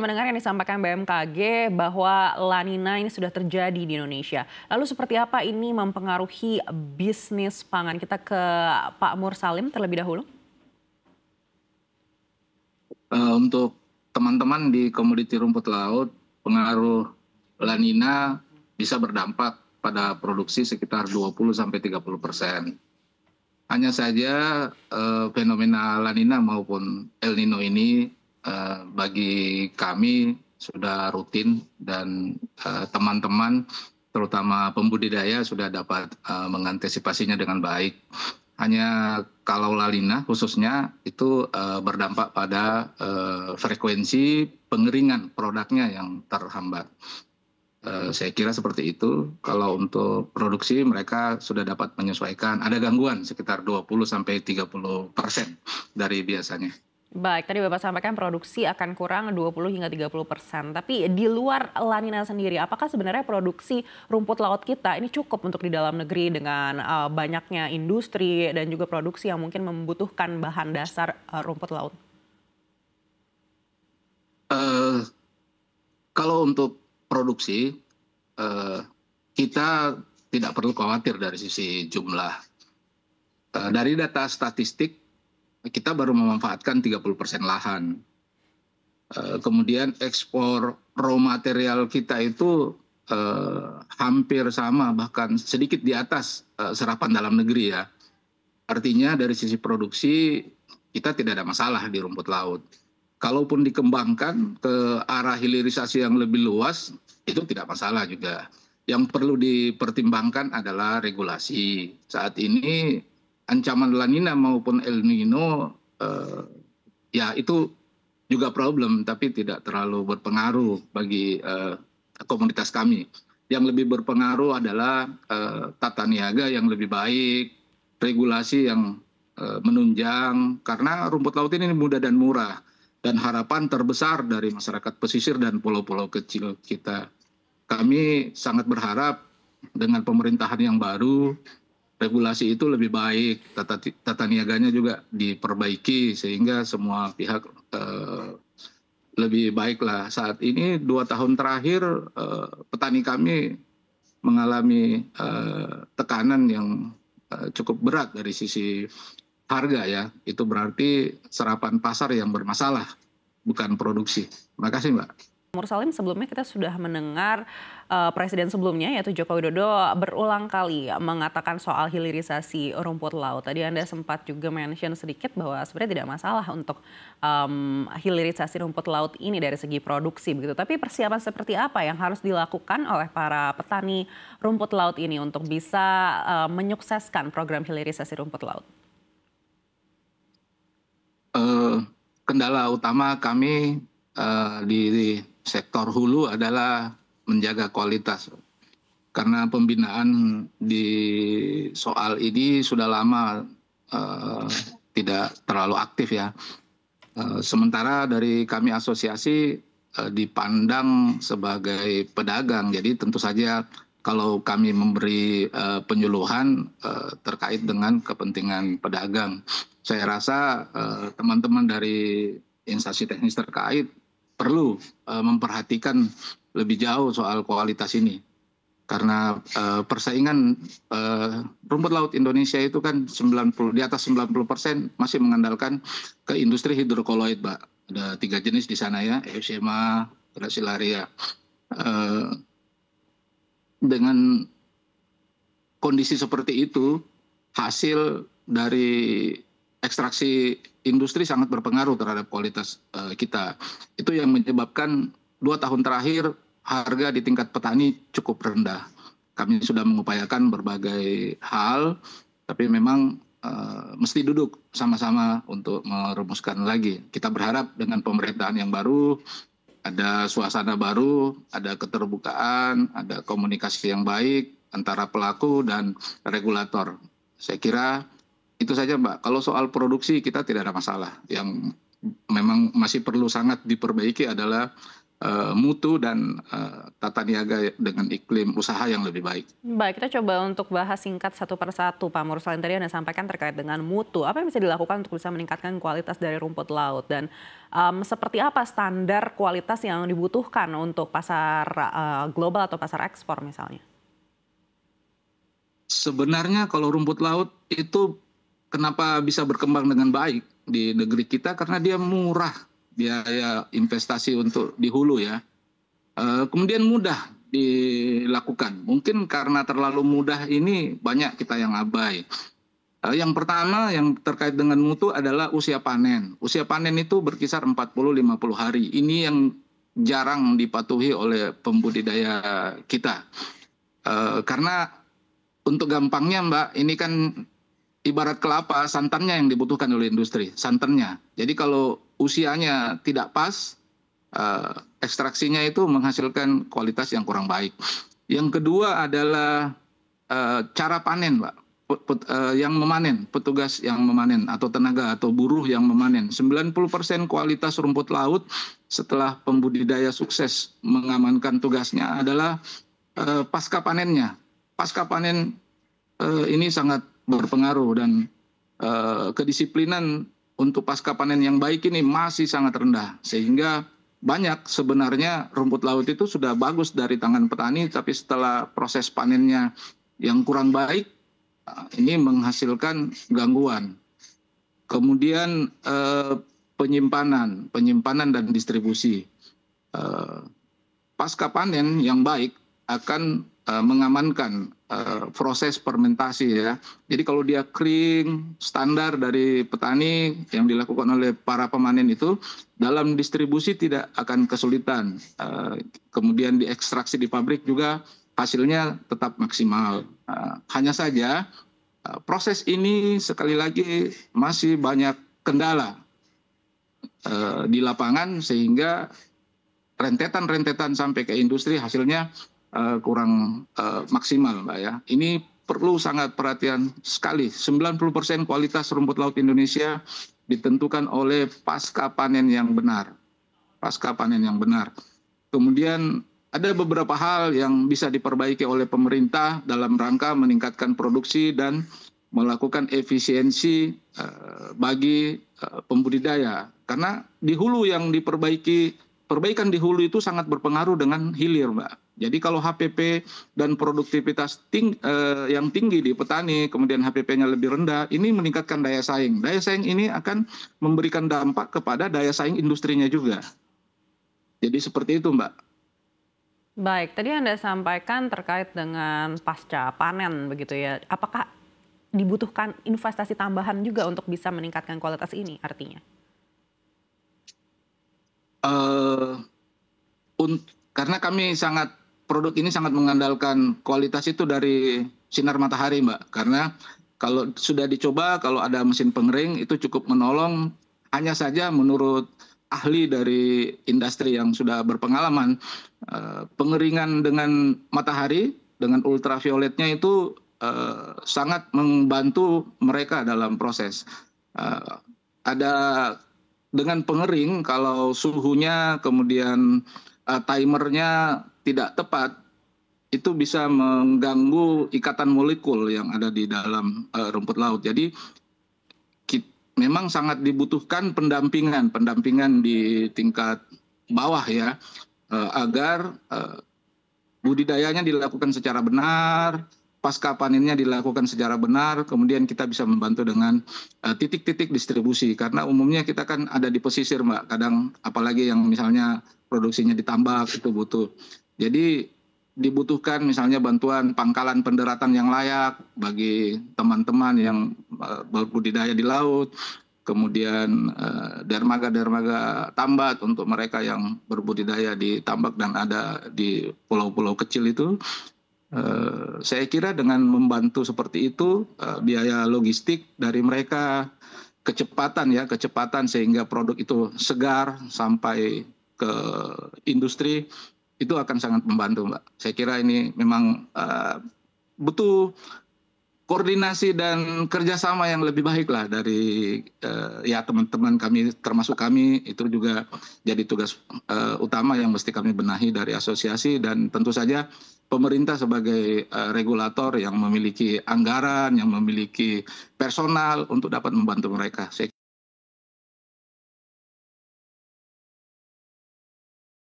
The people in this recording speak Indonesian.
mendengar yang disampaikan BMKG bahwa La Nina ini sudah terjadi di Indonesia. Lalu seperti apa ini mempengaruhi bisnis pangan? Kita ke Pak Mursalim terlebih dahulu. Untuk teman-teman di komoditi rumput laut, pengaruh La Nina bisa berdampak pada produksi sekitar 20-30%. Hanya saja fenomena La Nina maupun El Nino ini bagi kami sudah rutin dan teman-teman terutama pembudidaya sudah dapat mengantisipasinya dengan baik. Hanya kalau La Nina khususnya itu berdampak pada frekuensi pengeringan produknya yang terhambat. Saya kira seperti itu. Kalau untuk produksi mereka sudah dapat menyesuaikan. Ada gangguan sekitar 20-30% dari biasanya. Baik, tadi Bapak sampaikan produksi akan kurang 20 hingga 30%. Tapi di luar La Nina sendiri, apakah sebenarnya produksi rumput laut kita ini cukup untuk di dalam negeri dengan banyaknya industri dan juga produksi yang mungkin membutuhkan bahan dasar rumput laut? Kalau untuk produksi, kita tidak perlu khawatir dari sisi jumlah. Dari data statistik, kita baru memanfaatkan 30% lahan. Kemudian ekspor raw material kita itu hampir sama, bahkan sedikit di atas serapan dalam negeri ya. Artinya dari sisi produksi, kita tidak ada masalah di rumput laut. Kalaupun dikembangkan ke arah hilirisasi yang lebih luas, itu tidak masalah juga. Yang perlu dipertimbangkan adalah regulasi. Saat ini ancaman La Nina maupun El Nino ya itu juga problem, tapi tidak terlalu berpengaruh bagi komunitas kami. Yang lebih berpengaruh adalah tata niaga yang lebih baik, regulasi yang menunjang, karena rumput laut ini mudah dan murah. Dan harapan terbesar dari masyarakat pesisir dan pulau-pulau kecil kita. Kami sangat berharap dengan pemerintahan yang baru, regulasi itu lebih baik, tata niaganya juga diperbaiki sehingga semua pihak lebih baiklah. Saat ini 2 tahun terakhir petani kami mengalami tekanan yang cukup berat dari sisi harga ya. Itu berarti serapan pasar yang bermasalah, bukan produksi. Terima kasih Mbak. Mursalim, sebelumnya kita sudah mendengar Presiden sebelumnya yaitu Joko Widodo berulang kali mengatakan soal hilirisasi rumput laut. Tadi Anda sempat juga mention sedikit bahwa sebenarnya tidak masalah untuk hilirisasi rumput laut ini dari segi produksi begitu. Tapi persiapan seperti apa yang harus dilakukan oleh para petani rumput laut ini untuk bisa menyukseskan program hilirisasi rumput laut? Kendala utama kami di sektor hulu adalah menjaga kualitas. Karena pembinaan di soal ini sudah lama tidak terlalu aktif ya. Sementara dari kami asosiasi dipandang sebagai pedagang. Jadi tentu saja kalau kami memberi penyuluhan terkait dengan kepentingan pedagang. Saya rasa teman-teman dari instansi teknis terkait perlu memperhatikan lebih jauh soal kualitas ini. Karena persaingan rumput laut Indonesia itu kan di atas 90% masih mengandalkan ke industri hidrokoloid, Mbak. Ada 3 jenis di sana ya, Eusema, Gracilaria. Dengan kondisi seperti itu, hasil dari ekstraksi industri sangat berpengaruh terhadap kualitas kita. Itu yang menyebabkan 2 tahun terakhir harga di tingkat petani cukup rendah. Kami sudah mengupayakan berbagai hal, tapi memang mesti duduk sama-sama untuk merumuskan lagi. Kita berharap dengan pemerintahan yang baru, ada suasana baru, ada keterbukaan, ada komunikasi yang baik antara pelaku dan regulator. Saya kira itu saja Mbak. Kalau soal produksi kita tidak ada masalah. Yang memang masih perlu sangat diperbaiki adalah mutu dan tata niaga dengan iklim usaha yang lebih baik. Baik, kita coba untuk bahas singkat satu persatu, Pak Mursalin. Tadi Anda sampaikan terkait dengan mutu. Apa yang bisa dilakukan untuk bisa meningkatkan kualitas dari rumput laut? Dan seperti apa standar kualitas yang dibutuhkan untuk pasar global atau pasar ekspor misalnya? Sebenarnya kalau rumput laut itu kenapa bisa berkembang dengan baik di negeri kita, karena dia murah biaya investasi untuk di hulu ya. Kemudian mudah dilakukan. Mungkin karena terlalu mudah ini banyak kita yang abai. Yang pertama yang terkait dengan mutu adalah usia panen. Usia panen itu berkisar 40-50 hari. Ini yang jarang dipatuhi oleh pembudidaya kita. Karena untuk gampangnya Mbak, ini kan ibarat kelapa, santannya yang dibutuhkan oleh industri, santannya. Jadi kalau usianya tidak pas, ekstraksinya itu menghasilkan kualitas yang kurang baik. Yang kedua adalah cara panen, Mbak. Yang memanen, petugas yang memanen atau tenaga atau buruh yang memanen. 90% kualitas rumput laut setelah pembudidaya sukses mengamankan tugasnya adalah pasca panennya. Pasca panen ini sangat berpengaruh dan kedisiplinan untuk pasca panen yang baik ini masih sangat rendah, sehingga banyak sebenarnya rumput laut itu sudah bagus dari tangan petani, tapi setelah proses panennya yang kurang baik, ini menghasilkan gangguan. Kemudian penyimpanan dan distribusi. Pasca panen yang baik akan mengamankan proses fermentasi ya. Jadi kalau dia kering, standar dari petani yang dilakukan oleh para pemanen itu, dalam distribusi tidak akan kesulitan. Kemudian diekstraksi di pabrik juga hasilnya tetap maksimal. Hanya saja proses ini sekali lagi masih banyak kendala di lapangan, sehingga rentetan sampai ke industri hasilnya kurang maksimal, Mbak ya. Ini perlu sangat perhatian sekali. 90% kualitas rumput laut Indonesia ditentukan oleh pasca panen yang benar. Pasca panen yang benar. Kemudian ada beberapa hal yang bisa diperbaiki oleh pemerintah dalam rangka meningkatkan produksi dan melakukan efisiensi bagi pembudidaya. Karena di hulu yang diperbaiki, perbaikan di hulu itu sangat berpengaruh dengan hilir, Mbak. Jadi kalau HPP dan produktivitas yang tinggi di petani, kemudian HPP-nya lebih rendah, ini meningkatkan daya saing. Daya saing ini akan memberikan dampak kepada daya saing industrinya juga. Jadi seperti itu, Mbak. Baik, tadi Anda sampaikan terkait dengan pasca panen begitu ya. Apakah dibutuhkan investasi tambahan juga untuk bisa meningkatkan kualitas ini artinya? Karena produk ini sangat mengandalkan kualitas itu dari sinar matahari, Mbak. Karena kalau sudah dicoba, kalau ada mesin pengering itu cukup menolong. Hanya saja menurut ahli dari industri yang sudah berpengalaman, pengeringan dengan matahari, dengan ultravioletnya itu sangat membantu mereka dalam proses. Ada dengan pengering, kalau suhunya kemudian timernya tidak tepat, itu bisa mengganggu ikatan molekul yang ada di dalam rumput laut. Jadi memang sangat dibutuhkan pendampingan di tingkat bawah ya, agar budidayanya dilakukan secara benar, pasca panennya dilakukan secara benar, kemudian kita bisa membantu dengan titik-titik distribusi. Karena umumnya kita kan ada di pesisir, Mbak. Kadang apalagi yang misalnya produksinya ditambak itu butuh. Jadi dibutuhkan misalnya bantuan pangkalan pendaratan yang layak bagi teman-teman yang berbudidaya di laut, kemudian dermaga tambat untuk mereka yang berbudidaya di tambak dan ada di pulau-pulau kecil itu. Saya kira dengan membantu seperti itu, biaya logistik dari mereka, kecepatan sehingga produk itu segar sampai ke industri, itu akan sangat membantu, Mbak. Saya kira ini memang butuh koordinasi dan kerjasama yang lebih baik lah dari ya teman-teman kami, termasuk kami, itu juga jadi tugas utama yang mesti kami benahi dari asosiasi, dan tentu saja pemerintah sebagai regulator yang memiliki anggaran, yang memiliki personal untuk dapat membantu mereka.